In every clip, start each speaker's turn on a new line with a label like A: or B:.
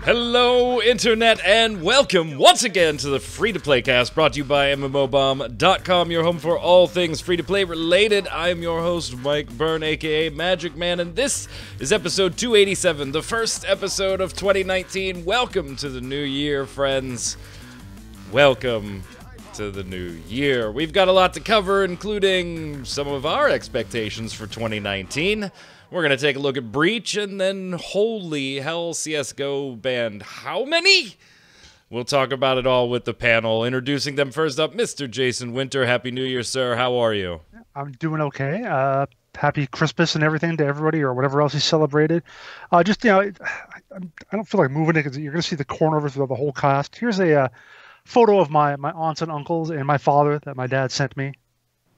A: Hello, Internet, and welcome once again to the Free-to-Play cast, brought to you by MMOBomb.com, your home for all things free-to-play related. I'm your host, Mike Byrne, aka Magic Man, and this is episode 287, the first episode of 2019. Welcome to the new year, friends. Welcome to the new year. We've got a lot to cover, including some of our expectations for 2019. We're going to take a look at Breach, and then, holy hell, CSGO banned how many? We'll talk about it all with the panel. Introducing them first up, Mr. Jason Winter. Happy New Year, sir. How are you?
B: I'm doing okay. Happy Christmas and everything to everybody, or whatever else you celebrated. I don't feel like moving it because you're going to see the corners of the whole cast. Here's a photo of my aunts and uncles and my father that my dad sent me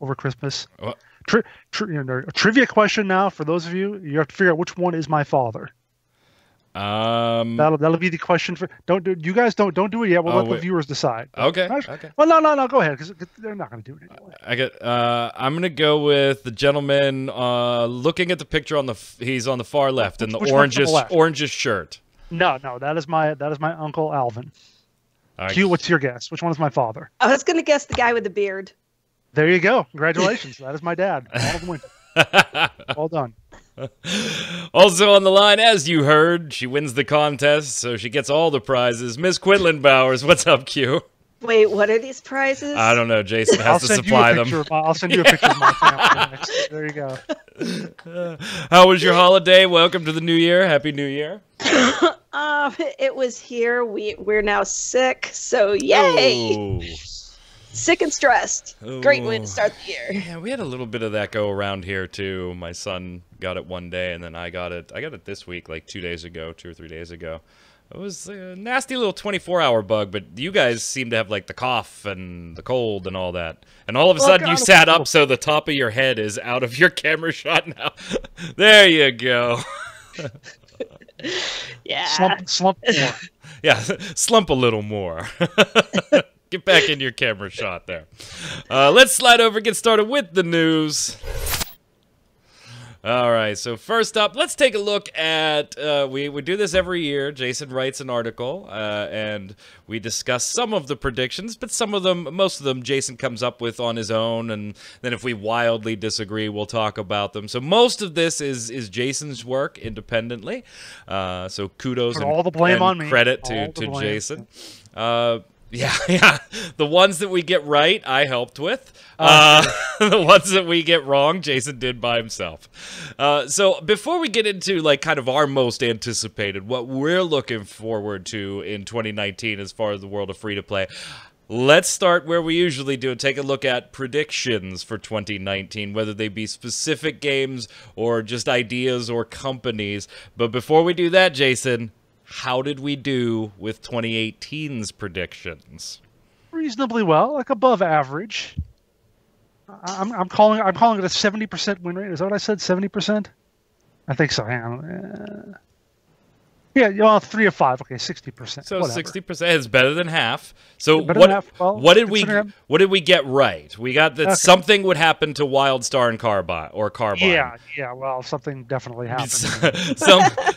B: over Christmas.
A: What?
B: A trivia question now for those of you. You have to figure out which one is my father. That'll be the question for. You guys don't do it yet. We'll let the viewers decide.
A: Okay. Okay.
B: Well, no. Go ahead because they're not going to do it anyway.
A: I'm going to go with the gentleman looking at the picture on the. He's on the far left in the orangish shirt.
B: No. That is my uncle Alvin. Q, what's your guess? Which one is my father?
C: I was going to guess the guy with the beard.
B: There you go. Congratulations. That is my dad. Well done.
A: Also on the line, as you heard, she wins the contest, so she gets all the prizes. Miss Quinlan Bowers, what's up, Q?
C: Wait, what are these prizes?
A: I don't know. Jason has to supply them.
B: I'll send you a picture of my family next. There you go.
A: How was your holiday? Welcome to the new year. Happy New Year.
C: It was here. We're now sick, so yay!
A: Oh.
C: Sick and stressed. Great way to start the year.
A: Yeah, we had a little bit of that go around here too. My son got it one day, and then I got it this week, like 2 or 3 days ago. It was a nasty little 24-hour bug, but you guys seem to have like the cough and the cold and all that. And all of a sudden you sat up so the top of your head is out of your camera shot now. There you go.
C: Yeah.
B: Slump more.
A: Yeah, slump a little more. Get back in your camera shot there. Let's slide over and get started with the news. All right, so first up, let's take a look at, we do this every year. Jason writes an article, and we discuss some of the predictions, but most of them, Jason comes up with on his own, and then if we wildly disagree, we'll talk about them. So most of this is Jason's work independently, so kudos
B: all the blame on me.
A: Credit to Jason. Yeah. The ones that we get right, I helped with. The ones that we get wrong, Jason did by himself. So before we get into like kind of our most anticipated, what we're looking forward to in 2019 as far as the world of free-to-play, let's start where we usually do and take a look at predictions for 2019, whether they be specific games or just ideas or companies. But before we do that, Jason, how did we do with 2018's predictions?
B: Reasonably well, like above average. I'm calling it a 70% win rate. Is that what I said? 70%? I think so. Hang on. Yeah, well, 3 of 5. Okay, 60%.
A: So
B: whatever.
A: 60% is better than half. So
B: what
A: did we get right? We got that something would happen to WildStar and Carbine.
B: Yeah. Well, something definitely happened.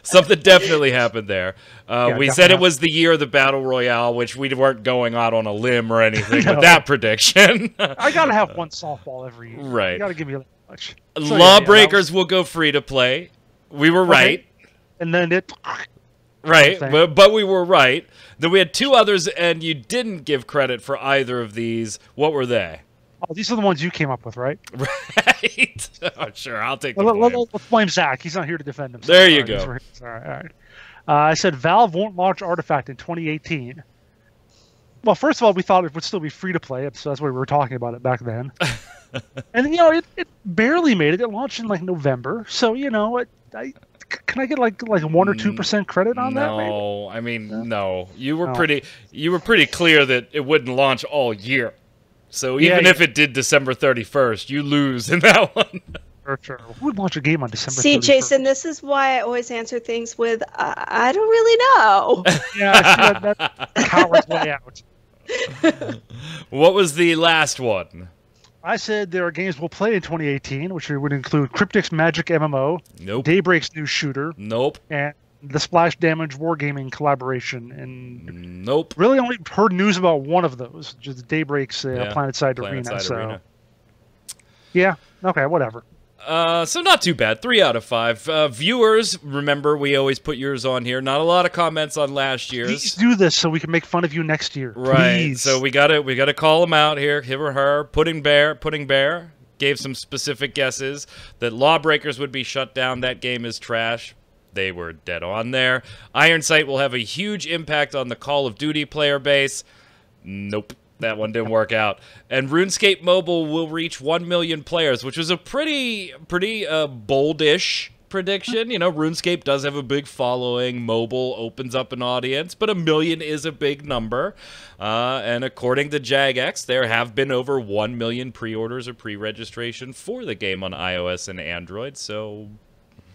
A: Something definitely happened there. We said it was the year of the Battle Royale, which we weren't going out on a limb or anything with that prediction.
B: I gotta have one softball every year.
A: Right.
B: You gotta give me that much. So,
A: Lawbreakers will go free to play. We were right.
B: And then it...
A: Right, but we were right. Then we had two others, and you didn't give credit for either of these. What were they?
B: Oh, these are the ones you came up with, right?
A: Right. Oh, sure, I'll take the blame.
B: Let's blame Zach. He's not here to defend himself.
A: There you go.
B: All right. I said Valve won't launch Artifact in 2018. Well, first of all, we thought it would still be free to play, so that's why we were talking about it back then. And it barely made it. It launched in like November, so can I get like 1 or 2% credit on that?
A: No, I mean no. You were pretty clear that it wouldn't launch all year. So even if it did December 31st, you lose in that one.
B: For sure. Who would launch a game on December 31st?
C: See, Jason, this is why I always answer things with I don't really know.
B: Yeah, that's coward's way out.
A: What was the last one?
B: I said there are games we'll play in 2018, which would include Cryptic's Magic MMO,
A: Nope.
B: Daybreak's new shooter,
A: Nope.
B: and the Splash Damage Wargaming collaboration, and
A: Nope.
B: really only heard news about one of those, just Daybreak's
A: Yeah,
B: Planetside Arena.
A: Planetside
B: So
A: Arena.
B: yeah, okay, whatever.
A: So not too bad. 3 out of 5. Viewers, remember, we always put yours on here. Not a lot of comments on last
B: Please
A: year's.
B: do this so we can make fun of you next year.
A: Right.
B: Please.
A: So we gotta call him out here, him or her. Pudding Bear gave some specific guesses that Lawbreakers would be shut down. That game is trash. They were dead on there. Iron Sight will have a huge impact on the Call of Duty player base. Nope. That one didn't work out. And RuneScape Mobile will reach 1 million players, which was a pretty boldish prediction. You know, RuneScape does have a big following. Mobile opens up an audience, but 1 million is a big number. And according to Jagex, there have been over 1 million pre-orders or pre-registration for the game on iOS and Android. So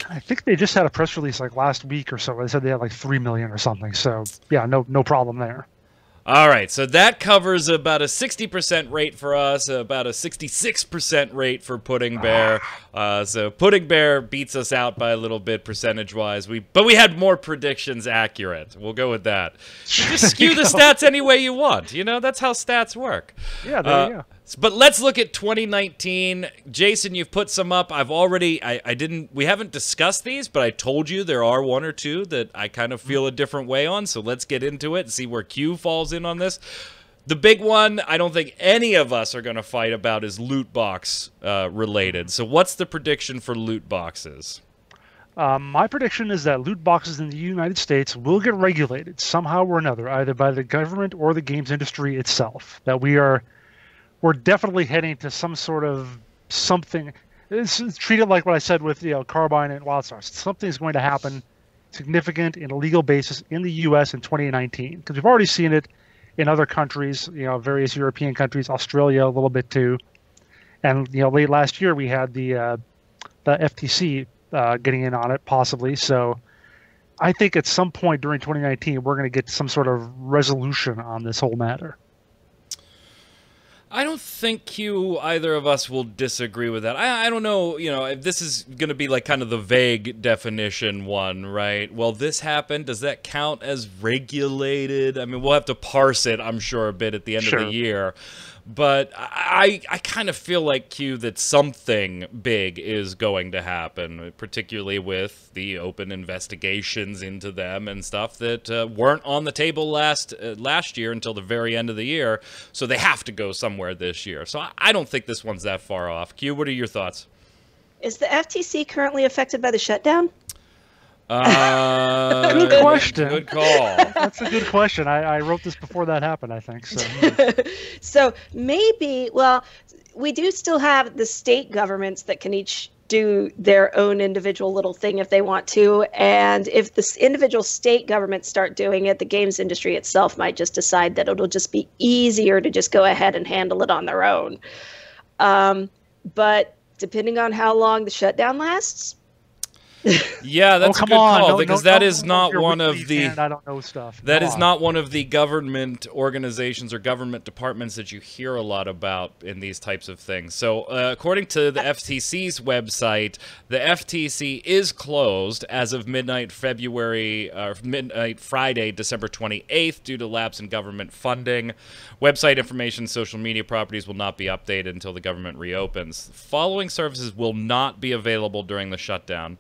B: I think they just had a press release like last week or so. They said they had like 3 million or something. So yeah, no problem there.
A: all right, so that covers about a 60% rate for us, about a 66% rate for Pudding Bear. So Pudding Bear beats us out by a little bit percentage-wise. But we had more predictions accurate. We'll go with that. Just skew the stats any way you want. You know, that's how stats work.
B: Yeah, there you go.
A: But let's look at 2019. Jason, you've put some up. We haven't discussed these, but I told you there are 1 or 2 that I kind of feel a different way on. So let's get into it and see where Q falls in on this. The big one, I don't think any of us are going to fight about, is loot box related. So what's the prediction for loot boxes?
B: My prediction is that loot boxes in the United States will get regulated somehow or another, either by the government or the games industry itself. That we're definitely heading to some sort of something. It's treated like what I said with Carbine and WildStar. Something's going to happen significant in a legal basis in the U.S. in 2019, because we've already seen it in other countries, various European countries, Australia a little bit too, and late last year we had the FTC getting in on it possibly. So I think at some point during 2019 we're going to get some sort of resolution on this whole matter.
A: I don't think either of us will disagree with that. I don't know, if this is going to be like kind of the vague definition one, right? Well, this happened. Does that count as regulated? I mean, we'll have to parse it, I'm sure, a bit at the end of the year. But I kind of feel like, Q, that something big is going to happen, particularly with the open investigations into them and stuff that weren't on the table last year until the very end of the year. So they have to go somewhere this year. So I don't think this one's that far off. Q, what are your thoughts?
C: Is the FTC currently affected by the shutdown?
B: Good question.
A: Good call.
B: That's a good question. I wrote this before that happened, I think. So,
C: So maybe, well, we do still have the state governments that can each do their own individual little thing if they want to. And if the individual state governments start doing it, the games industry itself might just decide that it'll just be easier to just go ahead and handle it on their own. But depending on how long the shutdown lasts.
A: Yeah, that's a good call, because that is not one of the
B: I don't know stuff.
A: That is not one of the government organizations or government departments that you hear a lot about in these types of things. So, according to the FTC's website, the FTC is closed as of midnight Friday, December 28th, due to lapse in government funding. Website information, social media properties will not be updated until the government reopens. The following services will not be available during the shutdown.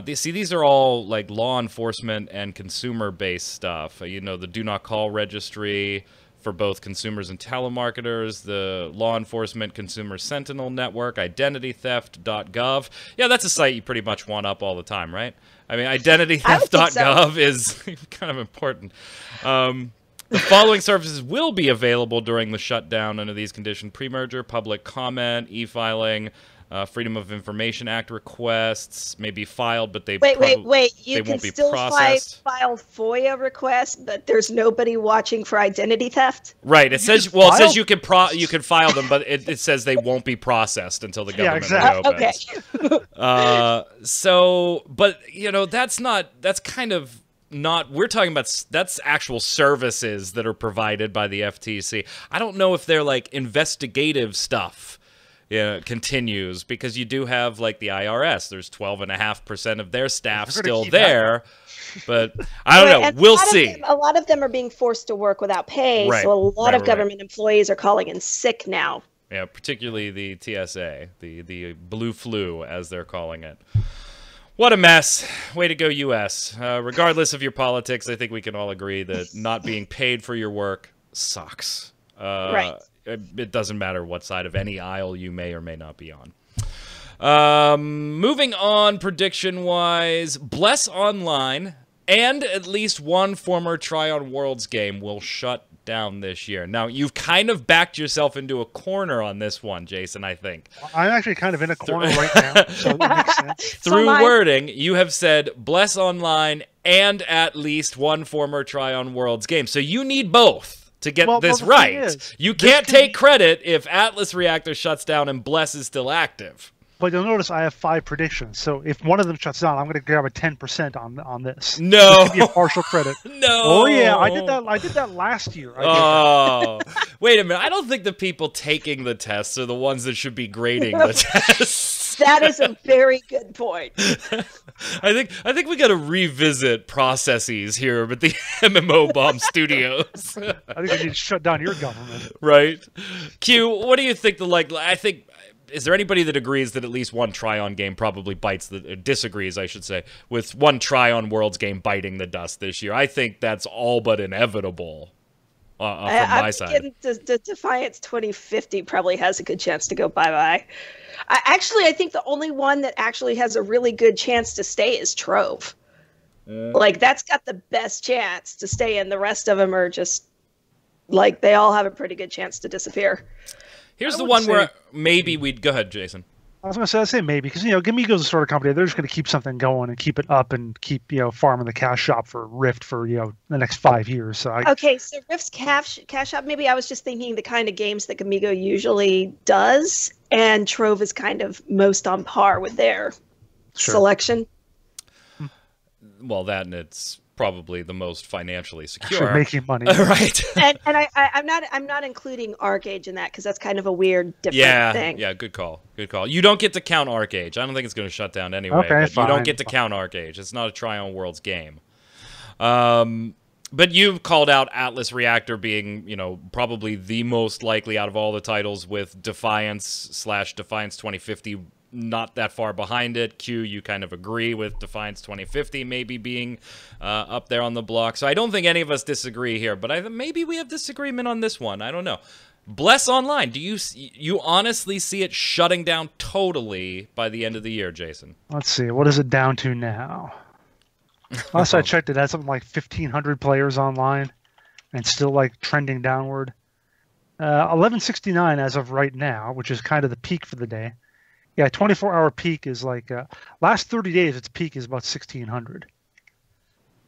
A: These are all like law enforcement and consumer-based stuff. The Do Not Call registry for both consumers and telemarketers, the Law Enforcement Consumer Sentinel Network, identitytheft.gov. Yeah, that's a site you pretty much want up all the time, right? I mean, identitytheft.gov is kind of important. The following services will be available during the shutdown under these conditions: pre-merger, public comment, e-filing, Freedom of Information Act requests may be filed, but they
C: wait. You
A: they
C: can
A: won't be
C: still
A: processed.
C: file FOIA requests, but there's nobody watching for identity theft.
A: Right. It says you can file them, but it says they won't be processed until the government reopens.
C: Okay.
A: That's kind of not. We're talking about that's actual services that are provided by the FTC. I don't know if they're like investigative stuff. continues, because you do have like the IRS. There's 12.5% of their staff
B: They're gonna
A: still
B: keep
A: there, but I don't know.
C: And
A: We'll see.
C: a lot of them are being forced to work without pay,
A: Right,
C: so a lot of
A: right.
C: government employees are calling in sick now.
A: Yeah, particularly the TSA, the blue flu, as they're calling it. What a mess. Way to go, U.S. Regardless of your politics, I think we can all agree that not being paid for your work sucks.
C: Right.
A: It doesn't matter what side of any aisle you may or may not be on. Moving on, prediction-wise, Bless Online and at least one former Tryon Worlds game will shut down this year. Now, you've kind of backed yourself into a corner on this one, Jason, I think.
B: I'm actually kind of in a corner right now, so it makes sense.
A: Through wording, you have said Bless Online and at least one former Tryon Worlds game. So you need both to get this
B: the
A: right.
B: thing is,
A: You can't take credit if Atlas Reactor shuts down and Bless is still active.
B: But you'll notice I have 5 predictions. So if one of them shuts down, I'm going to grab a 10% on this.
A: No.
B: Give you a partial credit.
A: No.
B: Oh yeah, I did that. I did that last year.
A: Oh, wait a minute. I don't think the people taking the tests are the ones that should be grading the tests.
C: That is a very good point.
A: I think we got to revisit processes here at the MMO Bomb Studios.
B: I think I need to shut down your government.
A: Right. Q, what do you think is there anybody that agrees that at least one Tryon game probably disagrees, I should say, with one Tryon Worlds game biting the dust this year? I think that's all but inevitable from my side.
C: Defiance 2050 probably has a good chance to go bye-bye. I think the only one that actually has a really good chance to stay is Trove. Like, that's got the best chance to stay in. The rest of them are just, like, they all have a pretty good chance to disappear.
A: Here's the one where maybe we'd... Go ahead, Jason.
B: I was going to say maybe, because, Gamigo's the sort of company, they're just going to keep something going and keep it up and keep, farming the cash shop for Rift for, the next 5 years. So
C: Okay, so Rift's cash shop, maybe I was just thinking the kind of games that Gamigo usually does, and Trove is kind of most on par with their selection.
A: Well, that and it's probably the most financially secure.
B: Sure, making money.
A: Right.
C: and I'm not including ArcAge in that because that's kind of a weird different thing.
A: Yeah, good call. Good call. You don't get to count ArcAge. I don't think it's going to shut down anyway.
B: Okay,
A: but
B: fine.
A: You don't get to count ArcAge. It's not a Tryon Worlds game. But you've called out Atlas Reactor being, probably the most likely out of all the titles, with Defiance/Defiance 2050 not that far behind it. Q, you kind of agree with Defiance 2050 maybe being up there on the block. So I don't think any of us disagree here, but maybe we have disagreement on this one. I don't know. Bless Online, do you honestly see it shutting down totally by the end of the year, Jason?
B: Let's see. What is it down to now? Last I checked, it had something like 1,500 players online and still trending downward. 1169 as of right now, which is kind of the peak for the day. Yeah, 24-hour peak is last 30 days, its peak is about 1,600,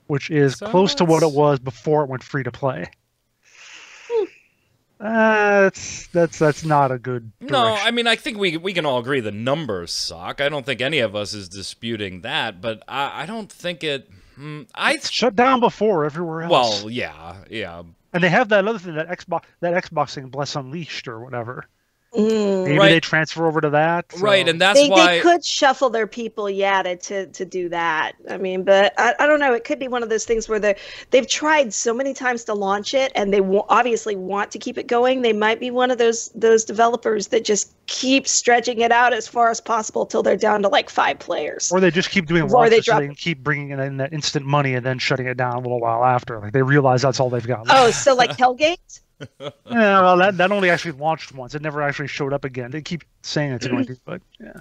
B: which is close to what it was before it went free to play. That's not a good direction.
A: No, I mean, I think we can all agree the numbers suck. I don't think any of us is disputing that, but I don't think it...
B: It's shut down before everywhere else.
A: Well, yeah.
B: And they have that other thing, that Xbox thing, Bless Unleashed or whatever. Maybe
A: right.
B: They transfer over to that. So.
A: Right, and that's why...
C: They could shuffle their people, to do that. I mean, but I don't know. It could be one of those things where they've tried so many times to launch it, and they obviously want to keep it going. They might be one of those developers that just keep stretching it out as far as possible till they're down to 5 players.
B: Or they just keep doing launches so they can keep bringing in that instant money and then shutting it down a little while after. They realize that's all they've got.
C: Oh, so Hellgate?
B: Yeah, well, that only actually launched once. It never actually showed up again. They keep saying it's going to, but yeah.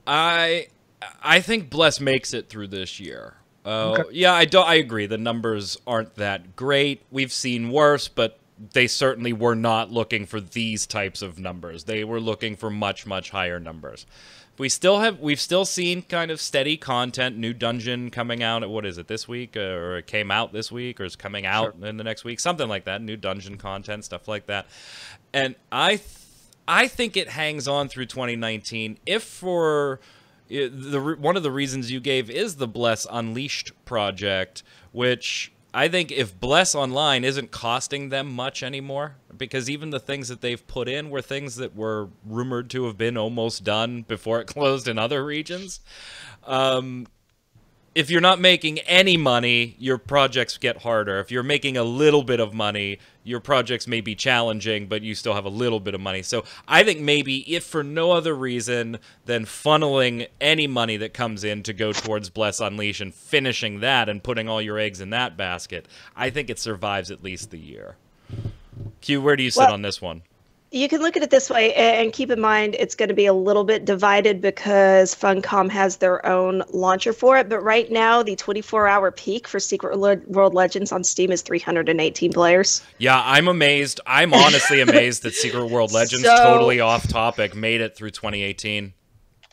A: I think Bless makes it through this year.
B: Okay.
A: Yeah, I agree. The numbers aren't that great. We've seen worse, but they certainly were not looking for these types of numbers. They were looking for much, much higher numbers. We've still seen kind of steady content, new dungeon coming out. What is it, this week? Or it came out this week, or is coming out in the next week? Something like that. New dungeon content, stuff like that. And I think it hangs on through 2019. If for one of the reasons you gave is the Bless Unleashed project, which I think if Bless Online isn't costing them much anymore, because even the things that they've put in were things that were rumored to have been almost done before it closed in other regions. If you're not making any money, your projects get harder. If you're making a little bit of money, your projects may be challenging, but you still have a little bit of money. So I think maybe if for no other reason than funneling any money that comes in to go towards Bless Unleash and finishing that and putting all your eggs in that basket, I think it survives at least the year. Q, where do you sit on this one?
C: You can look at it this way, and keep in mind it's going to be a little bit divided because Funcom has their own launcher for it. But right now, the 24-hour peak for Secret World Legends on Steam is 318 players.
A: Yeah, I'm amazed. I'm honestly amazed that Secret World Legends, totally off topic, made it through 2018.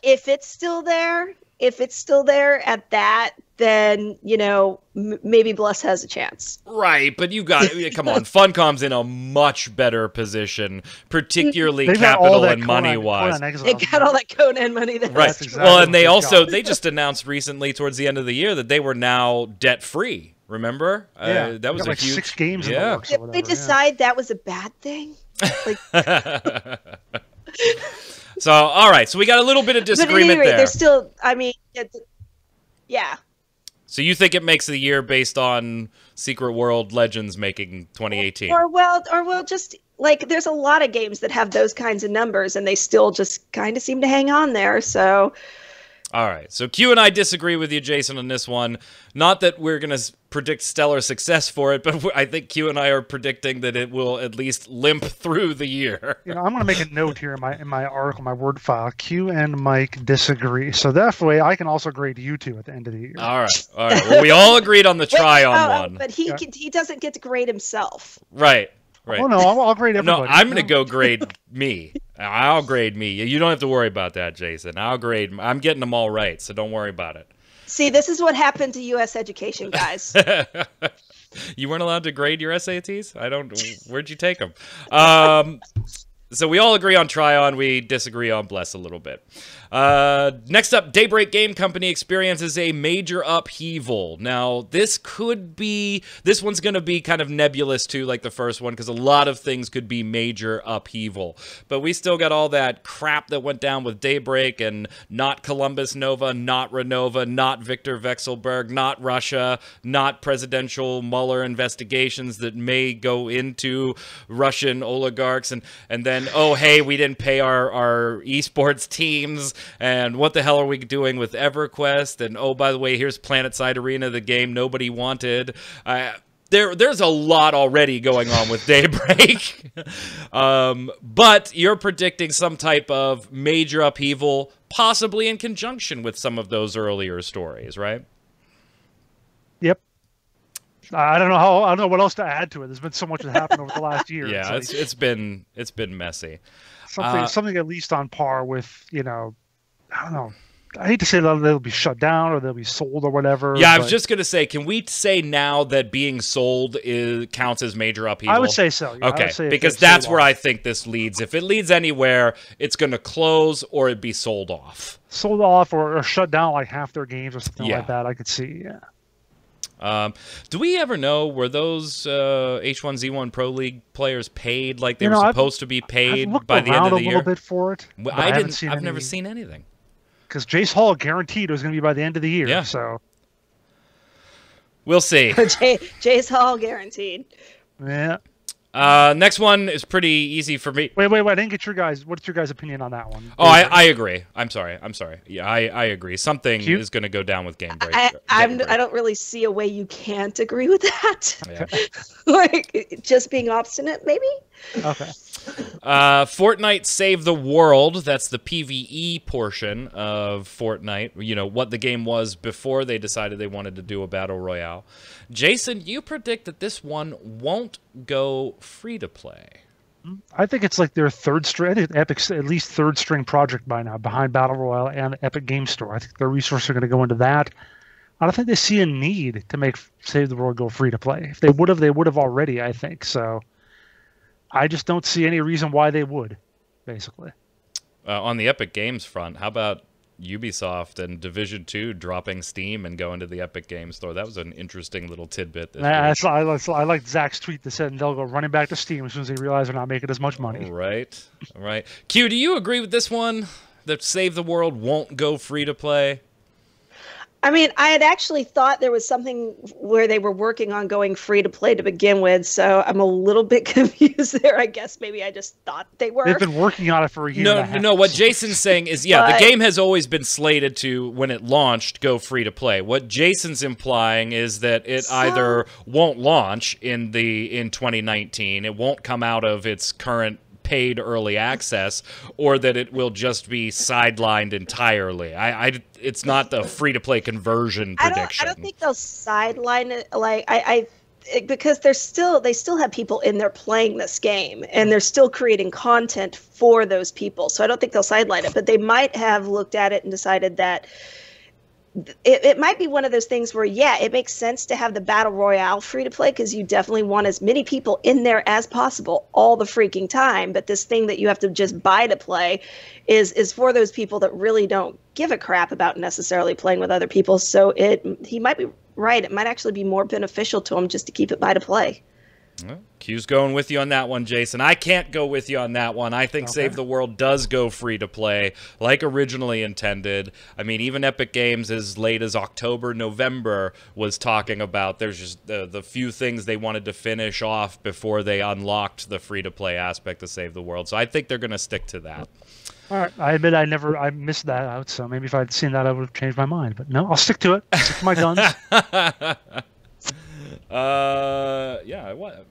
C: If it's still there at that, then, you know, maybe Bless has a chance.
A: Right, but you got come on. Funcom's in a much better position, particularly capital and money-wise.
C: They got all that Conan money there.
A: Right. Exactly well, and they just announced recently towards the end of the year that they were now debt-free. Remember?
B: Yeah,
A: that was
B: like
A: huge
B: 6 games in the works or whatever,
C: Did they decide that was a bad thing? Like...
A: So, all right. So we got a little bit of disagreement there.
C: There's still, I mean, yeah.
A: So you think it makes the year based on Secret World Legends making 2018?
C: Or well, just like there's a lot of games that have those kinds of numbers, and they still just kind of seem to hang on there. So.
A: All right. So Q and I disagree with you, Jason, on this one. Not that we're going to predict stellar success for it, but I think Q and I are predicting that it will at least limp through the year.
B: You know, I'm going to make a note here in my article, my Word file. Q and Mike disagree, so that way I can also grade you two at the end of the year.
A: All right. Well, we all agreed on the one.
C: But he doesn't get to grade himself.
A: Right. Right.
B: Oh, no, I'll grade everybody.
A: No, I'm going to go grade me. I'll grade me. You don't have to worry about that, Jason. I'll grade. I'm getting them all right, so don't worry about it.
C: See, this is what happened to U.S. education, guys.
A: You weren't allowed to grade your SATs? Where'd you take them? So we all agree on Tryon. We disagree on Bless a little bit. Next up, Daybreak Game Company experiences a major upheaval. Now, this one's going to be kind of nebulous too, like the first one, because a lot of things could be major upheaval. But we still got all that crap that went down with Daybreak and not Columbus Nova, not Renova, not Viktor Vekselberg, not Russia, not presidential Mueller investigations that may go into Russian oligarchs, and then, oh, hey, we didn't pay our esports teams, and what the hell are we doing with EverQuest? And, oh, by the way, here's PlanetSide Arena, the game nobody wanted. There's a lot already going on with Daybreak. But you're predicting some type of major upheaval, possibly in conjunction with some of those earlier stories, right?
B: Yep. I don't know what else to add to it. There's been so much that happened over the last year.
A: Yeah, it's been messy.
B: Something at least on par with, you know, I don't know. I hate to say that they'll be shut down or they'll be sold or whatever.
A: Yeah, I was just gonna say, can we say now that being sold counts as major upheaval?
B: I would say so. Yeah,
A: okay, because that's where I think this leads. If it leads anywhere, it's gonna close or it'd be sold off.
B: Sold off or shut down like half their games or something like that. I could see. Yeah.
A: Do we ever know, were those H1Z1 Pro League players paid like they were supposed to be paid by the end of the year?
B: I've looked around a little bit for it.
A: I've never seen anything.
B: Because Jace Hall guaranteed it was going to be by the end of the year. Yeah. So
A: we'll see.
C: Jace Hall guaranteed.
B: Yeah.
A: Next one is pretty easy for me.
B: Wait! I didn't get your guys. What's your guys' opinion on that one?
A: Oh, I agree. I'm sorry. Yeah, I agree. Something is going to go down with Game Break.
C: I don't really see a way you can't agree with that. Yeah. Like just being obstinate, maybe.
B: Okay.
A: Fortnite Save the World. That's the PvE portion of Fortnite. You know, what the game was before they decided they wanted to do a battle royale. Jason, you predict that this one won't go free to play.
B: I think it's like their third string. I think Epic's at least third string project by now, behind Battle Royale and the Epic Game Store. I think their resources are going to go into that. I don't think they see a need to make Save the World go free to play. If they would have already, I think. So I just don't see any reason why they would, basically.
A: On the Epic Games front, how about Ubisoft and Division 2 dropping Steam and going to the Epic Games Store. That was an interesting little tidbit. This
B: I like Zach's tweet that said they'll go running back to Steam as soon as they realize they're not making as much money.
A: Right. Q, do you agree with this one? That Save the World won't go free to play?
C: I mean, I had actually thought there was something where they were working on going free to play to begin with, so I'm a little bit confused there. I guess maybe I just thought they were.
B: They've been working on it for a year and a half.
A: No, what Jason's saying is, the game has always been slated to, when it launched, go free to play. What Jason's implying is that it either won't launch in 2019, it won't come out of its current paid early access, or that it will just be sidelined entirely. It's not the free-to-play conversion prediction.
C: I don't think they'll sideline it. Because they still have people in there playing this game, and they're still creating content for those people. So I don't think they'll sideline it, but they might have looked at it and decided that it might be one of those things where, it makes sense to have the Battle Royale free to play because you definitely want as many people in there as possible all the freaking time. But this thing that you have to just buy to play is for those people that really don't give a crap about necessarily playing with other people. So he might be right. It might actually be more beneficial to him just to keep it buy to play.
A: Well, Q's going with you on that one, Jason. I can't go with you on that one. I think Save the World does go free to play, like originally intended. I mean, even Epic Games as late as October, November was talking about there's just the few things they wanted to finish off before they unlocked the free-to-play aspect of Save the World. So I think they're going to stick to that.
B: All right. I admit I missed that out, so maybe if I'd seen that, I would have changed my mind. But no, I'll stick to it. Stick to my guns.
A: What?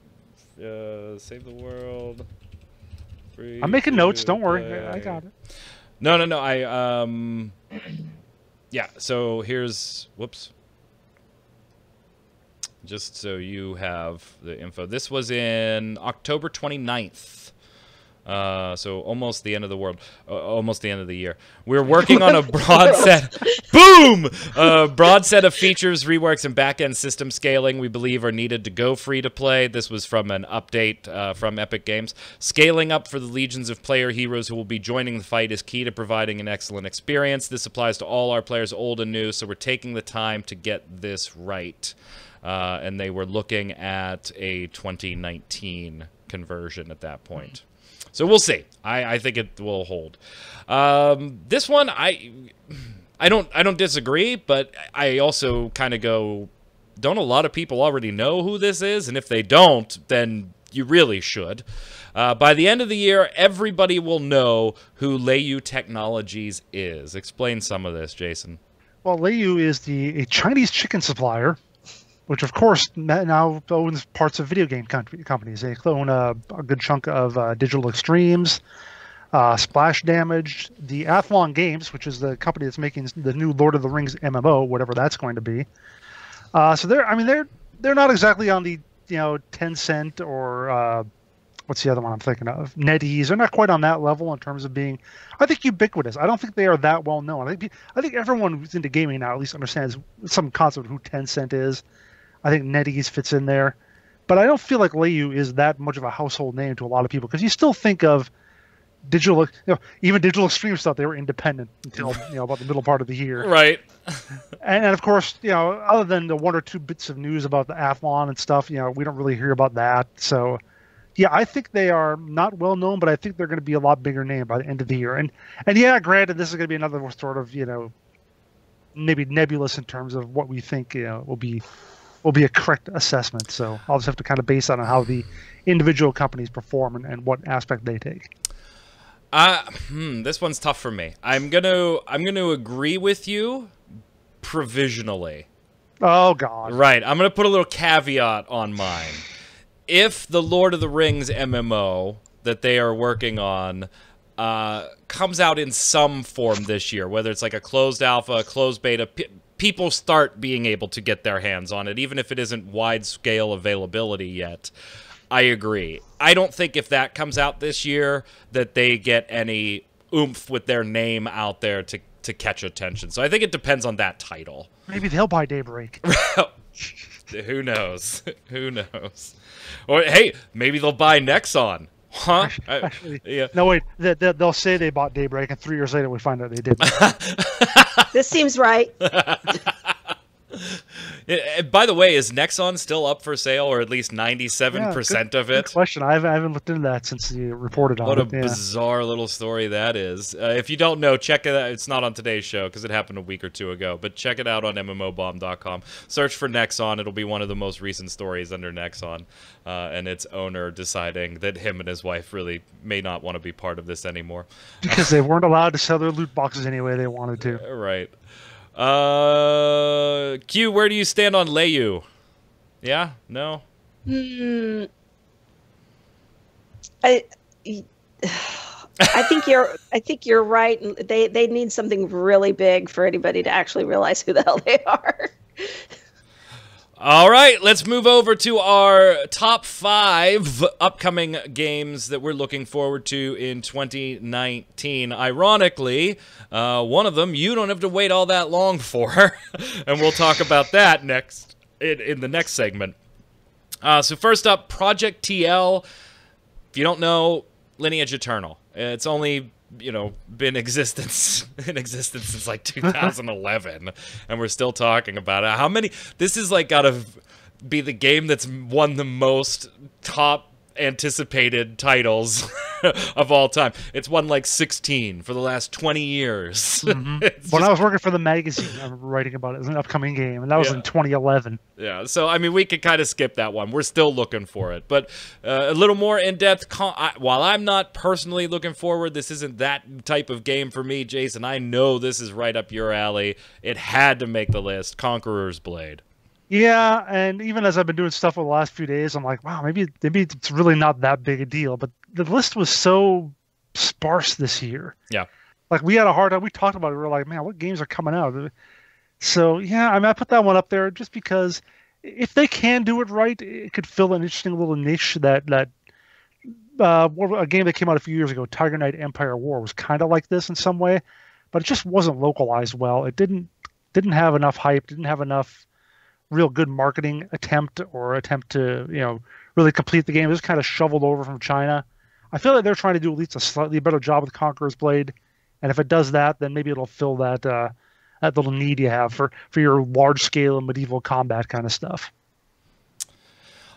A: Save the World. Free
B: I'm making notes. Don't worry. I got it.
A: No. So here's, whoops. Just so you have the info. This was in October 29th. So almost the end of the world, almost the end of the year. We're working on a broad set, broad set of features, reworks, and back-end system scaling we believe are needed to go free to play. This was from an update from Epic Games. Scaling up for the legions of player heroes who will be joining the fight is key to providing an excellent experience. This applies to all our players, old and new, so we're taking the time to get this right. And they were looking at a 2019 conversion at that point. So we'll see. I think it will hold. This one, I don't disagree, but I also kind of go, don't a lot of people already know who this is? And if they don't, then you really should. By the end of the year, everybody will know who Leyou Technologies is. Explain some of this, Jason.
B: Well, Leyou is a Chinese chicken supplier, which of course now owns parts of video game companies. They own a good chunk of Digital Extremes, Splash Damage, the Athlon Games, which is the company that's making the new Lord of the Rings MMO, whatever that's going to be. So they're not exactly on the Tencent or what's the other one I'm thinking of? NetEase. They're not quite on that level in terms of being, I think, ubiquitous. I don't think they are that well known. I think everyone who's into gaming now at least understands some concept of who Tencent is. I think NetEase fits in there. But I don't feel like Leyou is that much of a household name to a lot of people because you still think of digital, even Digital Extreme stuff, they were independent until about the middle part of the year.
A: Right.
B: and of course, other than the one or two bits of news about the Athlon and stuff, we don't really hear about that. So, yeah, I think they are not well known, but I think they're going to be a lot bigger name by the end of the year. And yeah, granted, this is going to be another sort of maybe nebulous in terms of what we think will be a correct assessment. So I'll just have to kind of base that on how the individual companies perform and what aspect they take.
A: This one's tough for me. I'm gonna agree with you provisionally.
B: Oh God.
A: Right. I'm gonna put a little caveat on mine. If the Lord of the Rings MMO that they are working on comes out in some form this year, whether it's like a closed alpha, a closed beta, people start being able to get their hands on it, even if it isn't wide-scale availability yet. I agree. I don't think if that comes out this year that they get any oomph with their name out there to catch attention. So I think it depends on that title.
B: Maybe they'll buy Daybreak.
A: Who knows? Who knows? Or, hey, maybe they'll buy Nexon. Huh?
B: Actually,
A: Yeah.
B: no, wait. They'll say they bought Daybreak, and 3 years later we find out they didn't.
C: This seems right.
A: By the way, is Nexon still up for sale, or at least 97% of it?
B: Good question. I haven't looked into that since you reported on it.
A: What a bizarre little story that is. If you don't know, check it out. It's not on today's show because it happened a week or two ago, but check it out on mmobomb.com. Search for Nexon. It'll be one of the most recent stories under Nexon, and its owner deciding that him and his wife really may not want to be part of this anymore.
B: Because they weren't allowed to sell their loot boxes any way they wanted to.
A: Right. Q, where do you stand on Leyu? Yeah? No?
C: I think you're right. They need something really big for anybody to actually realize who the hell they are.
A: All right, let's move over to our top 5 upcoming games that we're looking forward to in 2019. Ironically, one of them you don't have to wait all that long for, and we'll talk about that next in the next segment. So first up, Project TL. If you don't know, Lineage Eternal. It's only been in existence since like 2011, and we're still talking about it. How many? This is like gotta be the game that's won the most top anticipated titles of all time. It's won like 16 for the last 20 years.
B: Mm-hmm. When I was working for the magazine, I remember writing about it as an upcoming game, and that was in 2011.
A: Yeah, so I mean, we could kind of skip that one. We're still looking for it, but a little more in-depth. While I'm not personally looking forward, this isn't that type of game for me, Jason. I know this is right up your alley. It had to make the list. Conqueror's Blade.
B: Yeah, and even as I've been doing stuff over the last few days, I'm like, wow, maybe it's really not that big a deal. But the list was so sparse this year.
A: Yeah.
B: Like, we had a hard time. We talked about it. We were like, man, what games are coming out? So, yeah, I mean, I put that one up there just because if they can do it right, it could fill an interesting little niche that a game that came out a few years ago, Tiger Knight Empire War, was kind of like this in some way, but it just wasn't localized well. It didn't have enough hype, didn't have enough real good marketing attempt to really complete the game. It was kind of shoveled over from China. I feel like they're trying to do at least a slightly better job with Conqueror's Blade, and if it does that, then maybe it'll fill that little need you have for your large scale medieval combat kind of stuff.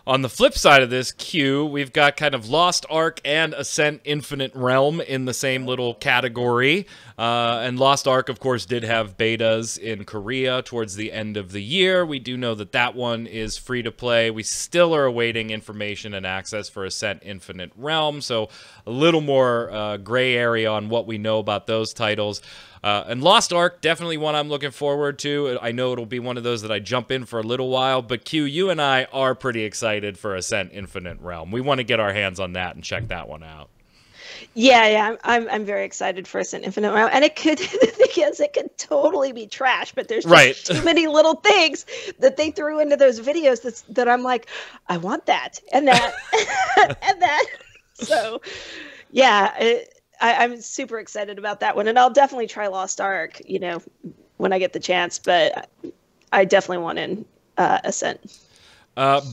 A: On the flip side of this, Q, we've got kind of Lost Ark and Ascent Infinite Realm in the same little category. And Lost Ark, of course, did have betas in Korea towards the end of the year. We do know that one is free to play. We still are awaiting information and access for Ascent Infinite Realm, so a little more gray area on what we know about those titles. And Lost Ark, definitely one I'm looking forward to. I know it'll be one of those that I jump in for a little while, but Q, you and I are pretty excited for Ascent Infinite Realm. We want to get our hands on that and check that one out.
C: Yeah, I'm very excited for Ascent Infinite Realm, and the thing is, it could totally be trash, but there's just too many little things that they threw into those videos that I'm like, I want that and that and that. So, yeah. I'm super excited about that one, and I'll definitely try Lost Ark, when I get the chance, but I definitely want in Ascent.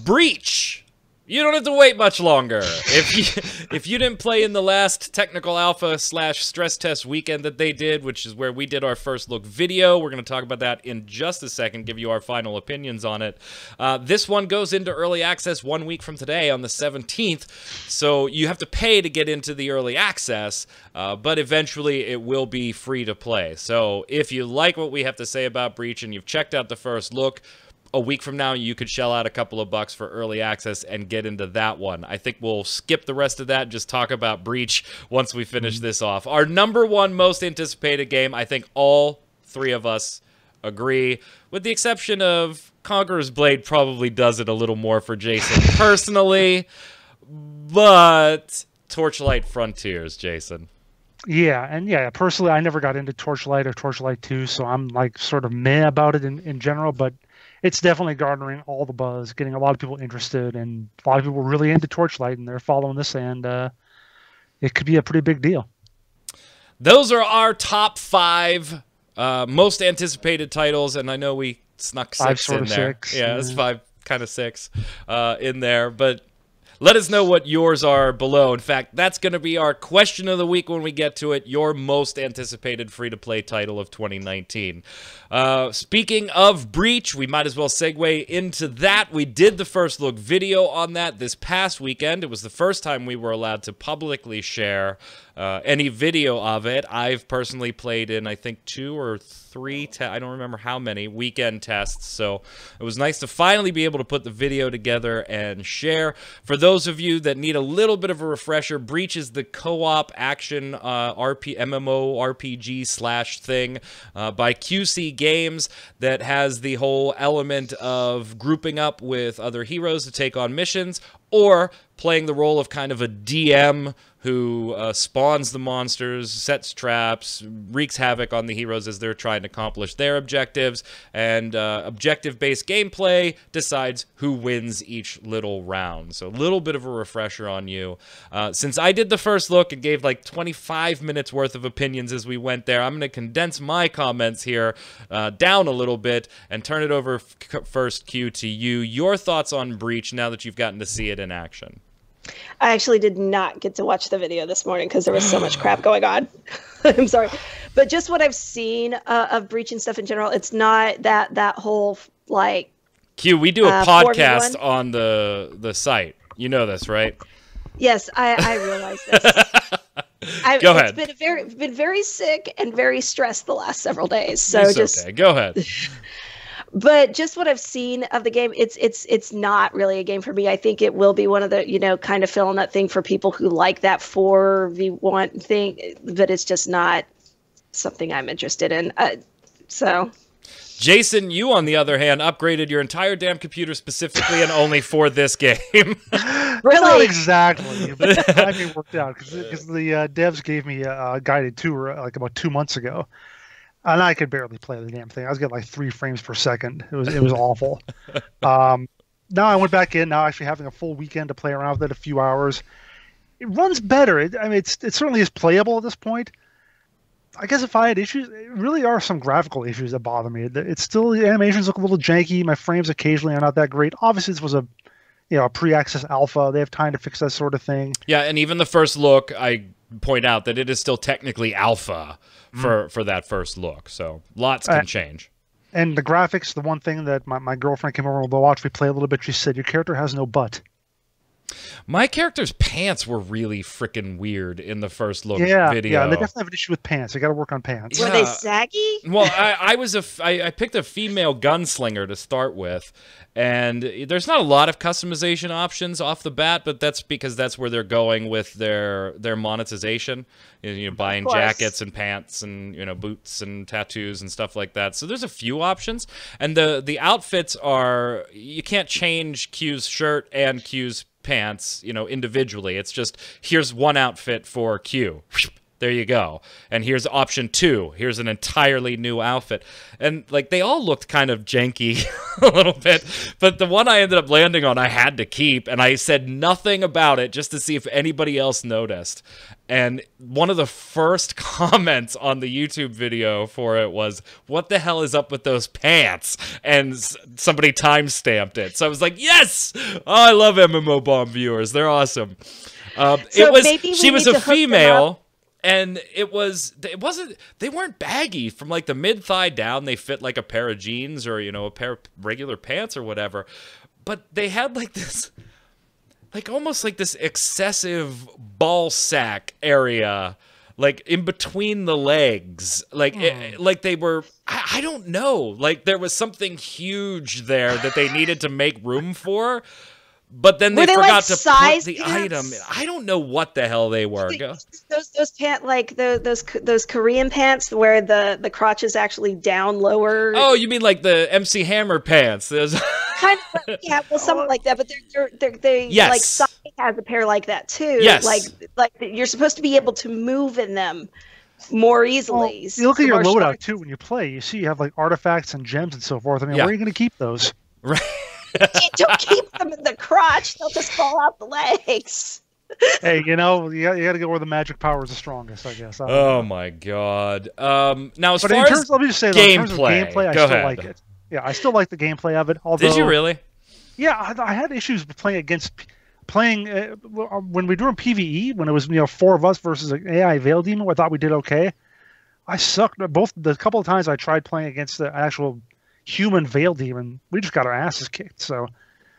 A: Breach. You don't have to wait much longer. If you didn't play in the last technical alpha / stress test weekend that they did, which is where we did our first look video, we're going to talk about that in just a second, give you our final opinions on it. This one goes into early access 1 week from today on the 17th, so you have to pay to get into the early access, but eventually it will be free to play. So if you like what we have to say about Breach and you've checked out the first look, a week from now, you could shell out a couple of bucks for early access and get into that one. I think we'll skip the rest of that and just talk about Breach once we finish this off. Our number one most anticipated game, I think all three of us agree, with the exception of Conqueror's Blade probably does it a little more for Jason personally, but Torchlight Frontiers, Jason.
B: Yeah, and personally, I never got into Torchlight or Torchlight 2, so I'm like sort of meh about it in general, but it's definitely garnering all the buzz, getting a lot of people interested, and a lot of people really into Torchlight, and they're following this, and it could be a pretty big deal.
A: Those are our top 5 most anticipated titles, and I know we snuck 6 in there.
B: 6.
A: Yeah, it's 5, kind of 6 in there, but Let us know what yours are below. In fact, that's going to be our question of the week when we get to it. Your most anticipated free-to-play title of 2019. Speaking of Breach, we might as well segue into that. We did the first look video on that this past weekend. It was the first time we were allowed to publicly share any video of it. I've personally played in, I think, 2 or 3, I don't remember how many, weekend tests, so it was nice to finally be able to put the video together and share. For those of you that need a little bit of a refresher, Breach is the co-op action MMO RPG slash thing by QC Games that has the whole element of grouping up with other heroes to take on missions, or playing the role of kind of a DM who spawns the monsters, sets traps, wreaks havoc on the heroes as they're trying to accomplish their objectives, and objective-based gameplay decides who wins each little round. So a little bit of a refresher on you. Since I did the first look and gave like 25 minutes worth of opinions as we went there, I'm going to condense my comments here down a little bit and turn it over first, Q, to you. Your thoughts on Breach now that you've gotten to see it in action.
C: I actually did not get to watch the video this morning because there was so much crap going on. I'm sorry. But just what I've seen of Breach and stuff in general, it's not that whole, like...
A: Q, we do a podcast on the site. You know this, right?
C: Yes, I realize this.
A: Go ahead.
C: It's been very sick and very stressed the last several days. So
A: it's okay. Go ahead.
C: But just what I've seen of the game, it's not really a game for me. I think it will be one of the, kind of fill in that thing for people who like that 4v1 thing, but it's just not something I'm interested in. So...
A: Jason, you, on the other hand, upgraded your entire damn computer specifically and only for this game.
C: Really?
B: Not exactly, but the timing worked out because the devs gave me a guided tour like about 2 months ago. And I could barely play the damn thing. I was getting like 3 frames per second. It was awful. Now I went back in. Now actually having a full weekend to play around with it, a few hours. It runs better. It certainly is playable at this point. I guess if I had issues, it really are some graphical issues that bother me. It's still, the animations look a little janky. My frames occasionally are not that great. Obviously, this was a pre-access alpha. They have time to fix that sort of thing.
A: Yeah, and even the first look, I point out that it is still technically alpha for that first look. So lots can change.
B: And the graphics, the one thing that my girlfriend came over to watch me play a little bit, she said, your character has no butt.
A: My character's pants were really freaking weird in the first look
B: video. Yeah, they definitely have an issue with pants. They got to work on pants.
C: Were they saggy?
A: Well, I picked a female gunslinger to start with, and there's not a lot of customization options off the bat, but that's because that's where they're going with their monetization. Buying jackets and pants and boots and tattoos and stuff like that. So there's a few options, and the outfits are, you can't change Q's shirt and Q's pants, individually. It's just, here's one outfit for Q. There you go. And here's option 2. Here's an entirely new outfit. And like they all looked kind of janky a little bit, but the one I ended up landing on I had to keep, and I said nothing about it just to see if anybody else noticed. And one of the first comments on the YouTube video for it was, "What the hell is up with those pants?" And somebody time-stamped it. So I was like, yes! Oh, I love MMO Bomb viewers. They're awesome. She was a female. And it wasn't, they weren't baggy from like the mid-thigh down. They fit like a pair of jeans or, a pair of regular pants or whatever. But they had like this, like almost like this excessive ball sack area, like in between the legs. Like, like they were, I don't know. Like there was something huge there that they needed to make room for. But then they forgot to put the item. I don't know what the hell they were.
C: Those pants, like those Korean pants, where the crotch is actually down lower.
A: Oh, you mean like the MC Hammer pants? There's
C: kind of, yeah, well, something like that. But they
A: yes.
C: Like Sonic has a pair like that too.
A: Yes.
C: Like you're supposed to be able to move in them more easily.
B: Well, you look at your loadout too when you play. You see you have like artifacts and gems and so forth. I mean, where are you going to keep those?
A: Right.
C: Don't keep them in the crotch. They'll just fall out the legs.
B: Hey, you got to go where the magic power is the strongest, I guess.
A: Oh my god. Now, as
B: but
A: far as
B: let me just say, though, in terms of gameplay, I still like it. Yeah, I still like the gameplay of it. Although,
A: did you really?
B: Yeah, I had issues with playing against playing when we were doing PvE, when it was 4 of us versus an AI Veil Demon, I thought we did okay. I sucked both the couple of times I tried playing against the actual human Veil Demon. We just got our asses kicked. So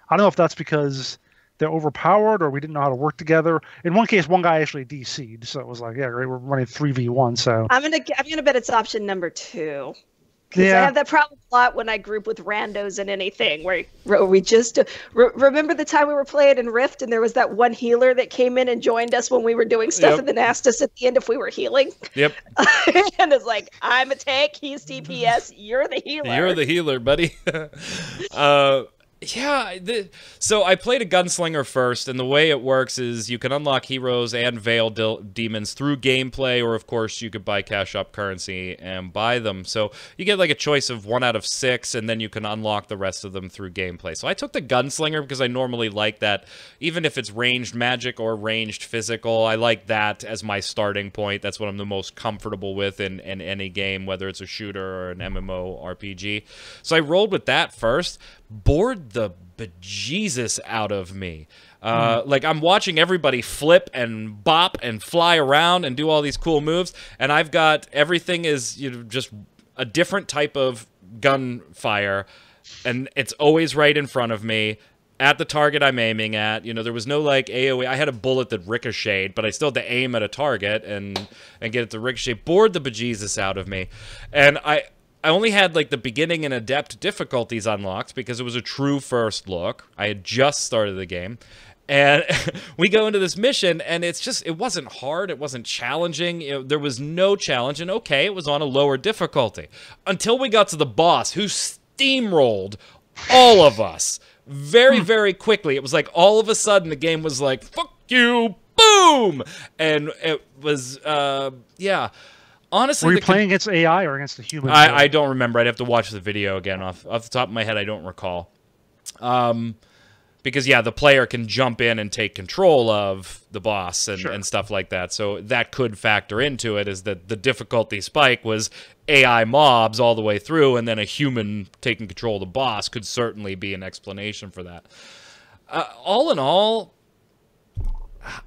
B: I don't know if that's because they're overpowered or we didn't know how to work together. In one case, one guy actually DC'd, so it was like, yeah, great, we're running 3v1. So
C: I'm gonna bet it's option number 2. Because I have that problem a lot when I group with randos in anything, where we just remember the time we were playing in Rift and there was that one healer that came in and joined us when we were doing stuff and then asked us at the end if we were healing.
A: Yep.
C: And it's like, I'm a tank, he's DPS, you're the healer.
A: You're the healer, buddy. Yeah, so I played a gunslinger first, and the way it works is you can unlock heroes and veil demons through gameplay, or of course you could buy cash up currency and buy them. So you get like a choice of 1 out of 6, and then you can unlock the rest of them through gameplay. So I took the gunslinger because I normally like that, even if it's ranged magic or ranged physical, I like that as my starting point. That's what I'm the most comfortable with in any game, whether it's a shooter or an MMO RPG. So I rolled with that first. Bored the bejesus out of me. Like, I'm watching everybody flip and bop and fly around and do all these cool moves, and I've got everything is just a different type of gunfire, and it's always right in front of me at the target I'm aiming at. There was no like AoE. I had a bullet that ricocheted, but I still had to aim at a target and get it to ricochet. Bored the bejesus out of me, and I only had like the beginning and adept difficulties unlocked because it was a true first look. I had just started the game. And we go into this mission, and it wasn't hard. It wasn't challenging. There was no challenge. And okay, it was on a lower difficulty. Until we got to the boss, who steamrolled all of us very, very quickly. It was like all of a sudden the game was like, fuck you, boom! And it was, yeah. Honestly,
B: were you playing against AI or against the human?
A: I don't remember. I'd have to watch the video again. Off the top of my head, I don't recall. Because, yeah, the player can jump in and take control of the boss and stuff like that. So that could factor into it, is that the difficulty spike was AI mobs all the way through, and then a human taking control of the boss could certainly be an explanation for that. All in all,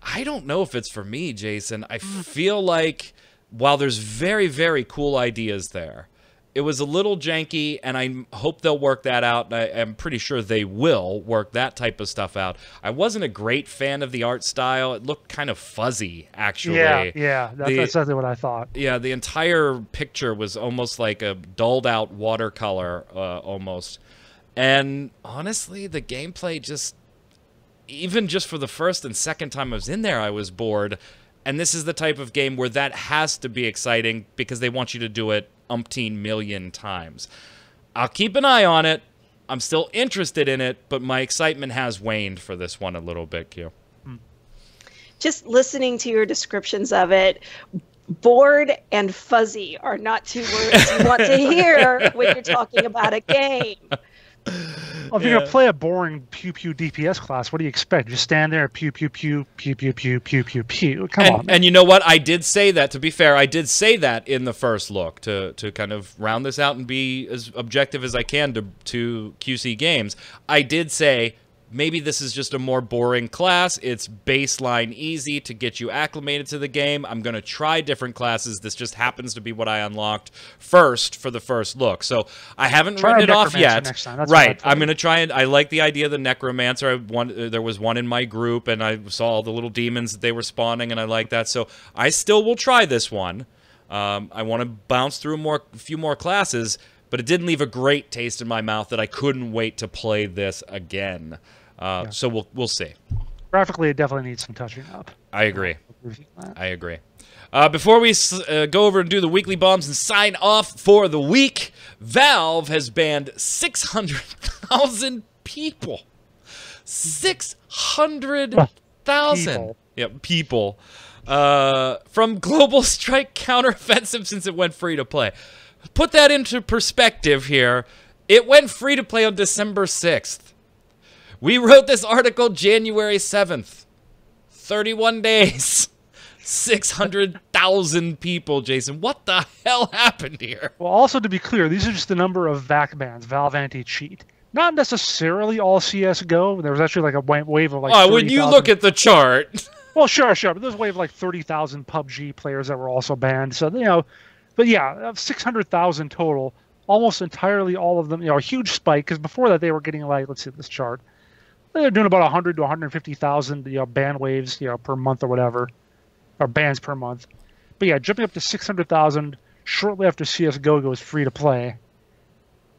A: I don't know if it's for me, Jason. I feel like, while there's very, very cool ideas there, it was a little janky, and I hope they'll work that out. I'm pretty sure they will work that type of stuff out. I wasn't a great fan of the art style. It looked kind of fuzzy, actually.
B: Yeah, that's exactly what I thought.
A: Yeah, the entire picture was almost like a dulled-out watercolor, almost. And honestly, the gameplay even just for the first and second time I was in there, I was bored. And this is the type of game where that has to be exciting because they want you to do it umpteen million times. I'll keep an eye on it. I'm still interested in it, but my excitement has waned for this one a little bit, Q.
C: Just listening to your descriptions of it, bored and fuzzy are not 2 words you want to hear when you're talking about a game.
B: Well, if you're gonna play a boring pew pew DPS class, what do you expect? Just stand there, pew pew pew pew pew pew pew pew pew. Come on. Man.
A: And you know what? I did say that. To be fair, I did say that in the first look to kind of round this out and be as objective as I can to QC Games. I did say, maybe this is just a more boring class. It's baseline easy to get you acclimated to the game. I'm going to try different classes. This just happens to be what I unlocked first for the first look. So I haven't written it off yet. Right. I'm going to try it. I like the idea of the Necromancer. There was one in my group, and I saw all the little demons that they were spawning, and I like that. So I still will try this one. I want to bounce through a few more classes, but it didn't leave a great taste in my mouth that I couldn't wait to play this again. So we'll see.
B: Graphically, it definitely needs some touching up.
A: I agree. I agree. Before we go over and do the weekly bombs and sign off for the week, Valve has banned 600,000 people. 600,000. Yep, people. From Global Strike counteroffensive since it went free to play. Put that into perspective here. It went free to play on December 6th. We wrote this article January 7th. 31 days. 600,000 people, Jason. What the hell happened here?
B: Well, also to be clear, these are just the number of VAC bans, Valve Anti-Cheat. Not necessarily all CS:GO. There was actually like a wave of like.
A: Oh, when you
B: 30,000
A: look at the chart.
B: Well, sure, but there's a wave of like 30,000 PUBG players that were also banned. So but yeah, of 600,000 total, almost entirely all of them. A huge spike because before that they were getting like, let's see this chart. They were doing about 100 to 150,000 ban waves per month or whatever, or bans per month. But yeah, jumping up to 600,000 shortly after CS:GO goes free to play.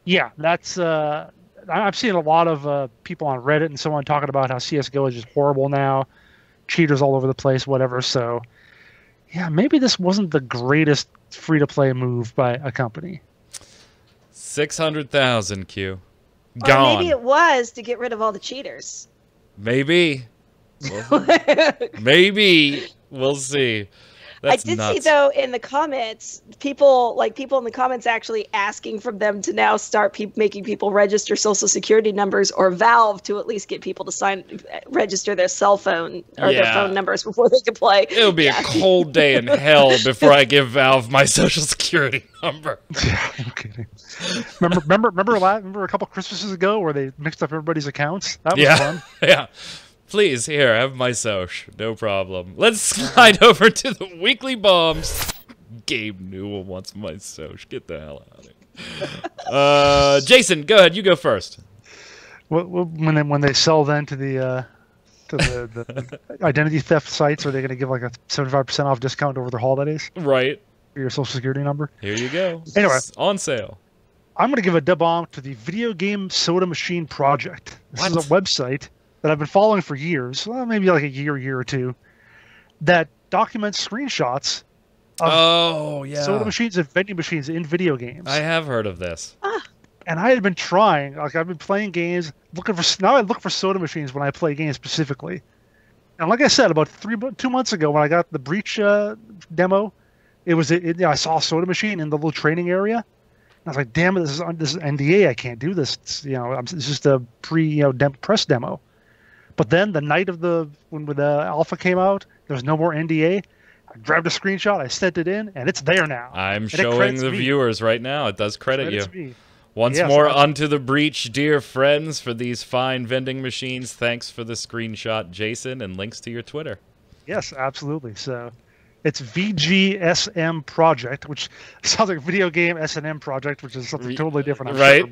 B: Yeah, that's I've seen a lot of people on Reddit and so on talking about how CS:GO is just horrible now, cheaters all over the place, whatever. So, yeah, maybe this wasn't the greatest free-to-play move by a company.
A: 600,000, Q. Gone.
C: Or maybe it was to get rid of all the cheaters.
A: Maybe. Maybe. We'll see. That's
C: I did
A: nuts.
C: see though in the comments, people in the comments actually asking for them to now start making people register social security numbers, or Valve to at least get people to register their cell phone or their phone numbers before they can play.
A: It'll be a cold day in hell before I give Valve my social security number.
B: Yeah, I'm kidding. Remember a couple Christmases ago where they mixed up everybody's accounts? That was fun.
A: Yeah. Please, here, have my soch. No problem. Let's slide over to the weekly bombs. Gabe Newell wants my soch. Get the hell out of here. Jason, go ahead. You go first.
B: When they sell then to the identity theft sites, are they going to give like a 75% off discount over their holidays?
A: Right.
B: For your social security number?
A: Here you go.
B: Anyway.
A: It's on sale.
B: I'm going to give a dub bomb to the Video Game Soda Machine Project. This is a website that I've been following for years, well, maybe like a year or two, that documents screenshots of soda machines and vending machines in video games.
A: I have heard of this.
B: And I had been trying, like I've been playing games, now I look for soda machines when I play games specifically. And like I said, about 2 months ago when I got the Breach demo, I saw a soda machine in the little training area. I was like, damn it, this is NDA, I can't do this. It's just a press demo. But then the night of when the alpha came out, there was no more NDA. I grabbed a screenshot, I sent it in, and it's there now.
A: I'm showing the viewers right now. It does credit you.
B: Me.
A: Once more, unto the breach, dear friends, for these fine vending machines. Thanks for the screenshot, Jason, and links to your Twitter.
B: Yes, absolutely. So it's VGSM Project, which sounds like Video Game S&M Project, which is something totally different.
A: Right.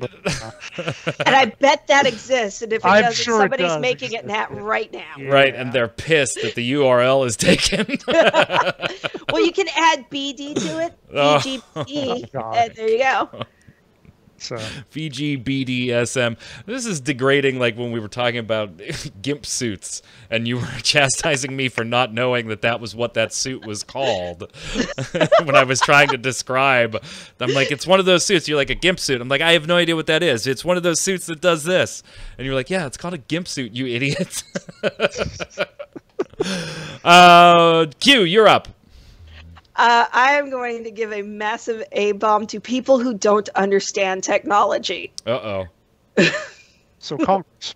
B: Sure,
C: and I bet that exists. And if it doesn't,
B: sure
C: somebody's making it right now.
B: Yeah.
A: Right, and they're pissed that the URL is taken.
C: Well, you can add BD to it. BGB. And there you go.
B: So
A: VGBDSM. This is degrading, like when we were talking about GIMP suits, and you were chastising me for not knowing that was what that suit was called. When I was trying to describe, I'm like, it's one of those suits. You're like, a GIMP suit. I'm like, I have no idea what that is. It's one of those suits that does this. And you're like, yeah, it's called a GIMP suit, you idiot. Q, you're up.
C: I am going to give a massive A-bomb to people who don't understand technology.
A: Uh-oh.
B: So Congress.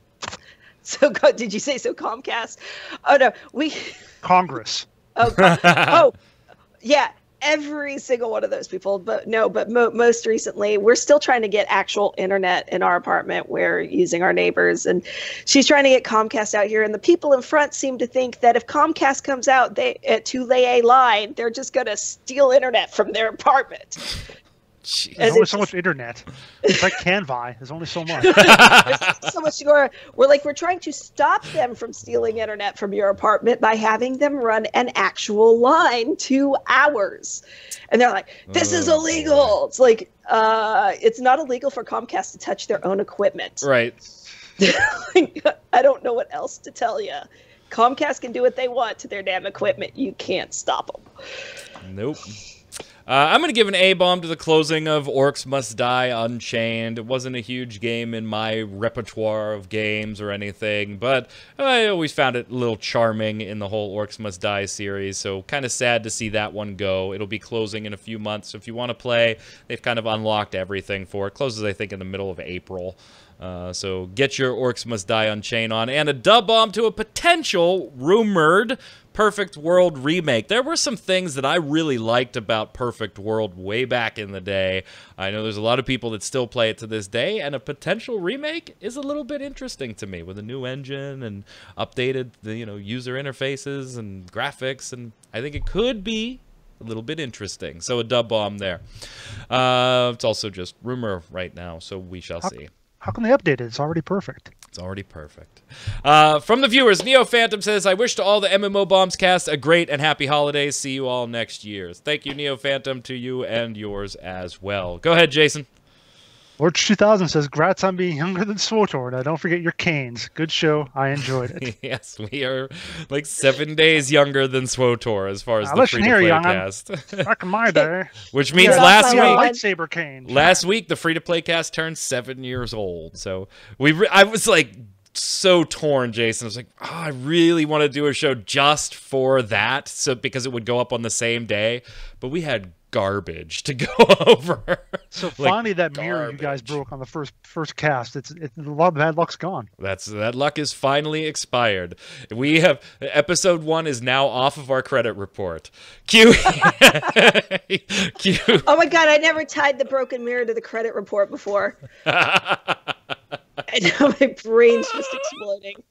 C: Did you say so Comcast? Oh, no.
B: Congress.
C: Oh, yeah. Every single one of those people, but most recently, we're still trying to get actual internet in our apartment. We're using our neighbors, and she's trying to get Comcast out here. And the people in front seem to think that if Comcast comes out to lay a line, they're just going to steal internet from their apartment.
B: There's only so much internet. It's like Canvi. There's only so much.
C: There's so much to go. We're trying to stop them from stealing internet from your apartment by having them run an actual line 2 hours. And they're like, this is illegal. It's like, it's not illegal for Comcast to touch their own equipment.
A: Right.
C: I don't know what else to tell you. Comcast can do what they want to their damn equipment. You can't stop them.
A: Nope. I'm going to give an A-bomb to the closing of Orcs Must Die Unchained. It wasn't a huge game in my repertoire of games or anything, but I always found it a little charming in the whole Orcs Must Die series, so kind of sad to see that one go. It'll be closing in a few months, so if you want to play, they've kind of unlocked everything for it. Closes, I think, in the middle of April. So get your Orcs Must Die Unchained on, and a dub bomb to a potential rumored Perfect World remake. There were some things that I really liked about Perfect World way back in the day. I know there's a lot of people that still play it to this day, and a potential remake is a little bit interesting to me with a new engine and updated, user interfaces and graphics, and I think it could be a little bit interesting. So a dub bomb there. It's also just rumor right now, so we shall see.
B: How can they update it? It's already perfect.
A: It's already perfect. From the viewers, Neo Phantom says, I wish to all the MMO Bombs cast a great and happy holidays. See you all next year. Thank you, Neo Phantom, to you and yours as well. Go ahead, Jason.
B: Lorch 2000 says, "Grats on being younger than SWTOR. Now don't forget your canes. Good show. I enjoyed it."
A: Yes, we are like 7 days younger than SWTOR as far as the free-to-play cast.
B: Back in my day.
A: Which means
C: last week,
B: lightsaber cane.
A: Last week, the free-to-play cast turned 7 years old. So I was like so torn, Jason. I was like, oh, I really want to do a show just for that, so because it would go up on the same day. But we had garbage to go over.
B: So finally, that mirror you guys broke on the first cast. It's a lot of bad luck's gone.
A: That luck is finally expired. We have episode 1 is now off of our credit report. Q. Q.
C: Oh my god, I never tied the broken mirror to the credit report before. And now my brain's just exploding.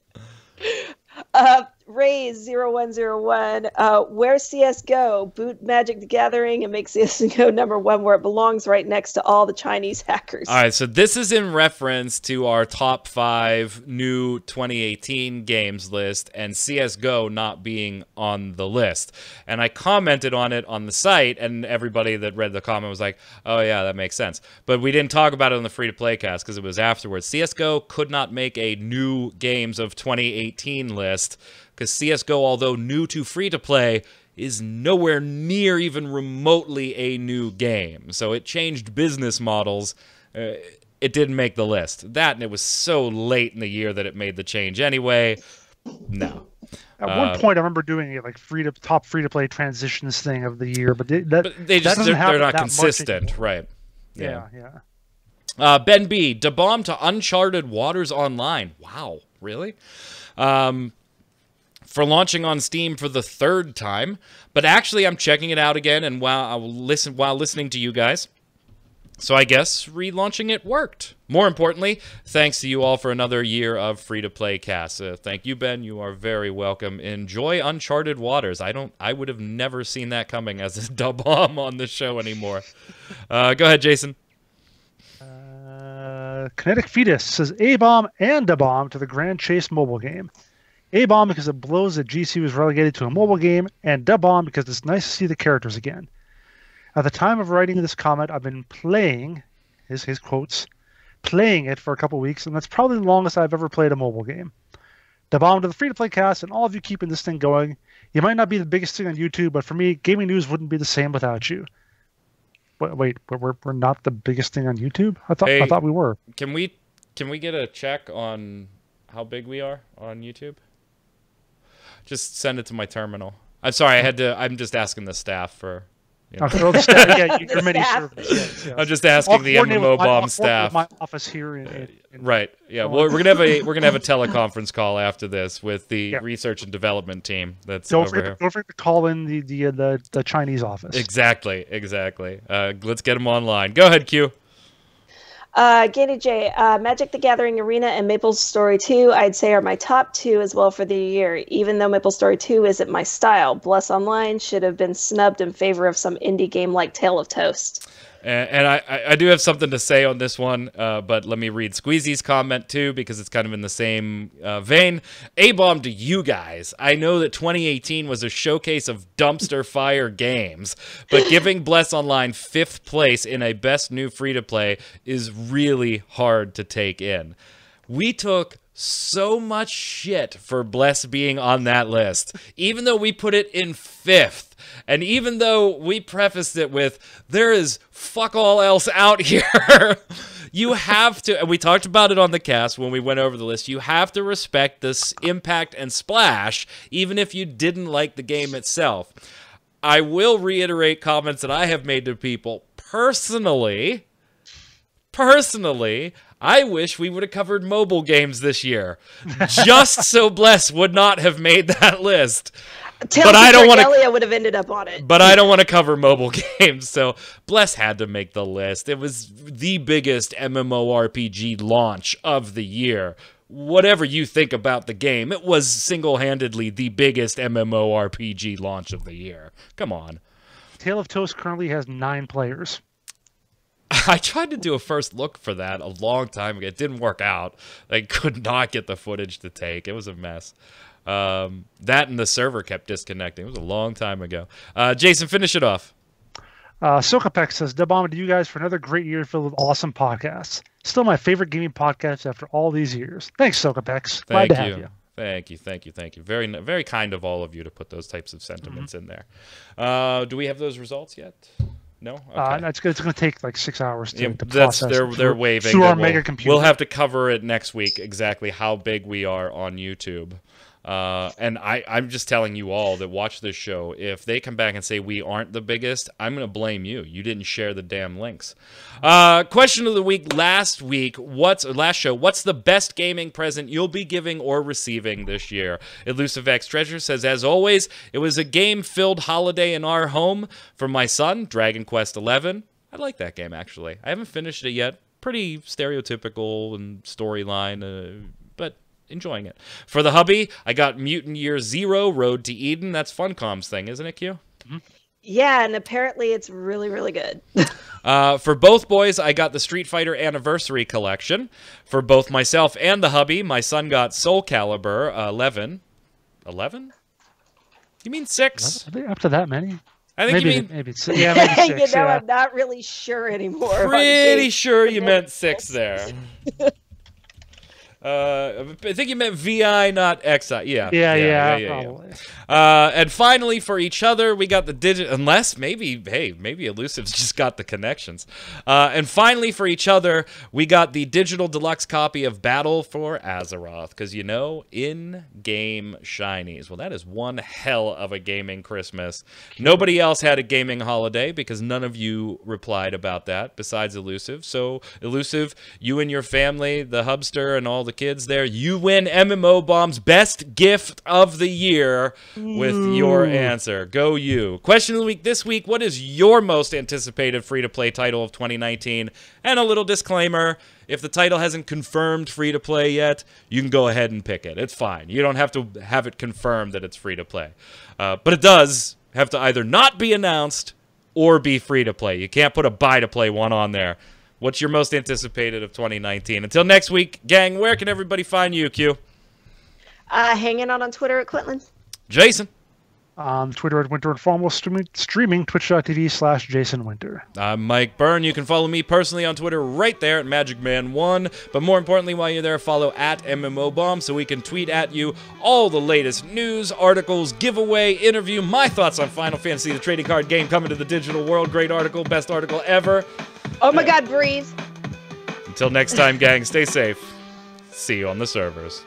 C: Raze0101, where's CSGO? Boot Magic the Gathering and make CSGO #1 where it belongs, right next to all the Chinese hackers.
A: All right, so this is in reference to our top 5 new 2018 games list and CSGO not being on the list. And I commented on it on the site, and everybody that read the comment was like, oh yeah, that makes sense. But we didn't talk about it on the free-to-play cast because it was afterwards. CSGO could not make a new games of 2018 list because CSGO, although new to free-to-play, is nowhere near even remotely a new game. So it changed business models. It didn't make the list. That, and it was so late in the year that it made the change anyway. No.
B: At one point, I remember doing it like top free-to-play transitions thing of the year, but they're
A: not consistent, right?
B: Yeah.
A: Ben B, da bomb to Uncharted Waters Online. Wow, really? For launching on Steam for the 3rd time, but actually I'm checking it out again, and while listening to you guys, so I guess relaunching it worked. More importantly, thanks to you all for another year of free-to-play casts. Thank you, Ben. You are very welcome. Enjoy Uncharted Waters. I would have never seen that coming as a dub bomb on the show anymore. Go ahead, Jason.
B: Kinetic Fetus says A-bomb and a bomb to the Grand Chase mobile game. A-bomb because it blows that GC was relegated to a mobile game, and dub-bomb because it's nice to see the characters again. At the time of writing this comment, I've been playing, his quotes, playing it for a couple weeks, and that's probably the longest I've ever played a mobile game. Dub-bomb to the free-to-play cast, and all of you keeping this thing going. You might not be the biggest thing on YouTube, but for me, gaming news wouldn't be the same without you. Wait, we're not the biggest thing on YouTube? I thought we were.
A: Can we get a check on how big we are on YouTube? Just send it to my terminal. I'm sorry, I'm just asking the staff for.
B: Your many servers. Yes.
A: I'm just asking the MMO Bomb staff.
B: My office here in
A: right. Yeah. Well, we're gonna have a teleconference call after this with the research and development team. That's over here.
B: Don't forget to call in the Chinese office.
A: Exactly. Let's get them online. Go ahead, Q.
C: Gaty J, Magic the Gathering Arena and MapleStory 2, I'd say are my top 2 as well for the year, even though MapleStory 2 isn't my style. Bless Online should have been snubbed in favor of some indie game like Tale of Toast.
A: And I do have something to say on this one, but let me read Squeezy's comment too, because it's kind of in the same vein. A-bomb to you guys. I know that 2018 was a showcase of dumpster fire games, but giving Bless Online 5th place in a best new free-to-play is really hard to take in. We took so much shit for Bless being on that list, even though we put it in 5th. And even though we prefaced it with, there is fuck all else out here, you have to, and we talked about it on the cast when we went over the list, you have to respect this impact and splash, even if you didn't like the game itself. I will reiterate comments that I have made to people. Personally, I wish we would have covered mobile games this year. Just so Bless would not have made that list.
C: But I don't want to. Would have ended up on it.
A: But I don't want to cover mobile games, so Bless had to make the list. It was the biggest MMORPG launch of the year. Whatever you think about the game, it was single-handedly the biggest MMORPG launch of the year. Come on.
B: Tale of Toast currently has 9 players.
A: I tried to do a first look for that a long time ago. It didn't work out. I could not get the footage to take. It was a mess. That and the server kept disconnecting. It was a long time ago. Jason, finish it off.
B: Sokapek says, Dubama to you guys for another great year filled with awesome podcasts. Still my favorite gaming podcast after all these years. Thanks, Sokapex. Glad to have you.
A: Thank you. Very, very kind of all of you to put those types of sentiments in there. Do we have those results yet? No? Okay.
B: It's going to take like 6 hours to
A: process. They're waving.
B: Through our mega computer.
A: We'll have to cover it next week, exactly how big we are on YouTube. And I'm just telling you all that watch this show, if they come back and say we aren't the biggest, I'm going to blame you. You didn't share the damn links. Question of the week last show, what's the best gaming present you'll be giving or receiving this year? Elusive X Treasure says, as always, it was a game-filled holiday in our home for my son, Dragon Quest XI. I like that game, actually. I haven't finished it yet. Pretty stereotypical and storyline, but enjoying it. For the hubby, I got Mutant Year Zero, Road to Eden. That's Funcom's thing, isn't it, Q?
C: Mm-hmm. Yeah, and apparently it's really, really good.
A: For both boys, I got the Street Fighter Anniversary Collection. For both myself and the hubby, my son got Soul Calibur 11. 11? You mean 6?
B: Are they up to that many?
A: I think
B: maybe,
A: you mean...
B: maybe 6. Yeah, maybe 6.
C: I'm not really sure anymore.
A: Pretty sure you meant 6 there. I think you meant VI, not XI. Yeah. And finally, for each other, we got the digital. Unless maybe Elusive's just got the connections. And finally, for each other, we got the digital deluxe copy of Battle for Azeroth. Because in-game shinies. Well, that is one hell of a gaming Christmas. Nobody else had a gaming holiday because none of you replied about that besides Elusive. So Elusive, you and your family, the Hubster, and all the kids there, you win MMO Bomb's best gift of the year with your answer. Go you. Question of the week this week, what is your most anticipated free-to-play title of 2019? And a little disclaimer, if the title hasn't confirmed free-to-play yet, you can go ahead and pick it. It's fine. You don't have to have it confirmed that it's free-to-play. But it does have to either not be announced or be free-to-play. You can't put a buy-to-play one on there. What's your most anticipated of 2019? Until next week, gang, where can everybody find you, Q?
C: Hanging out on Twitter at Quinlan.
A: Jason?
B: On Twitter at Winter Informal, streaming twitch.tv/JasonWinter.
A: I'm Mike Byrne. You can follow me personally on Twitter right there at MagicMan1. But more importantly, while you're there, follow at MMOBomb so we can tweet at you all the latest news, articles, giveaway, interview, my thoughts on Final Fantasy, the trading card game coming to the digital world. Great article, best article ever.
C: Oh my God, breathe.
A: Until next time, gang, stay safe. See you on the servers.